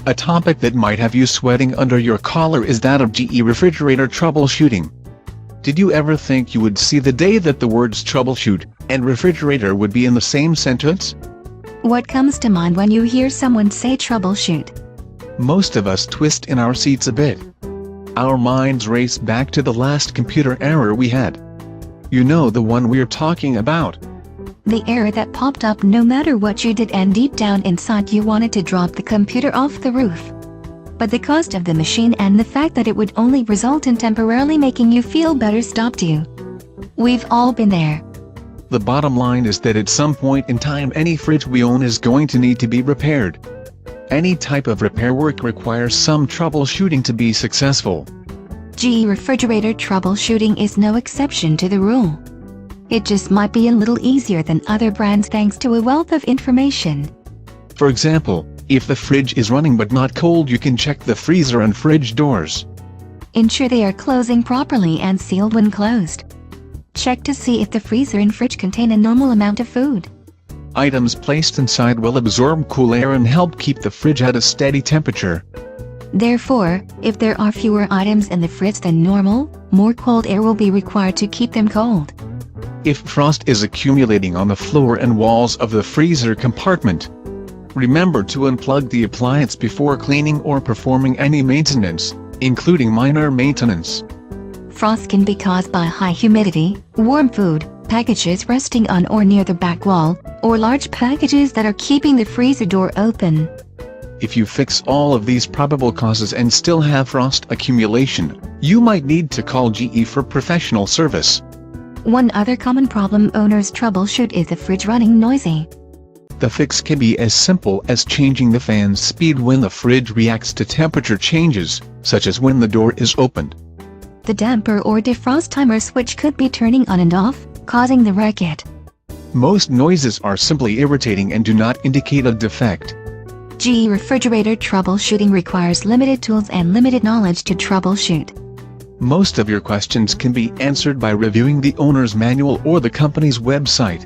A topic that might have you sweating under your collar is that of GE refrigerator troubleshooting. Did you ever think you would see the day that the words troubleshoot and refrigerator would be in the same sentence? What comes to mind when you hear someone say troubleshoot? Most of us twist in our seats a bit. Our minds race back to the last computer error we had. You know the one we're talking about. The error that popped up no matter what you did, and deep down inside you wanted to drop the computer off the roof. But the cost of the machine and the fact that it would only result in temporarily making you feel better stopped you. We've all been there. The bottom line is that at some point in time any fridge we own is going to need to be repaired. Any type of repair work requires some troubleshooting to be successful. GE refrigerator troubleshooting is no exception to the rule. It just might be a little easier than other brands thanks to a wealth of information. For example, if the fridge is running but not cold, you can check the freezer and fridge doors. Ensure they are closing properly and sealed when closed. Check to see if the freezer and fridge contain a normal amount of food. Items placed inside will absorb cool air and help keep the fridge at a steady temperature. Therefore, if there are fewer items in the fridge than normal, more cold air will be required to keep them cold. If frost is accumulating on the floor and walls of the freezer compartment, remember to unplug the appliance before cleaning or performing any maintenance, including minor maintenance. Frost can be caused by high humidity, warm food, packages resting on or near the back wall, or large packages that are keeping the freezer door open. If you fix all of these probable causes and still have frost accumulation, you might need to call GE for professional service. One other common problem owners troubleshoot is the fridge running noisy. The fix can be as simple as changing the fan's speed when the fridge reacts to temperature changes, such as when the door is opened. The damper or defrost timer switch could be turning on and off, causing the racket. Most noises are simply irritating and do not indicate a defect. GE refrigerator troubleshooting requires limited tools and limited knowledge to troubleshoot. Most of your questions can be answered by reviewing the owner's manual or the company's website.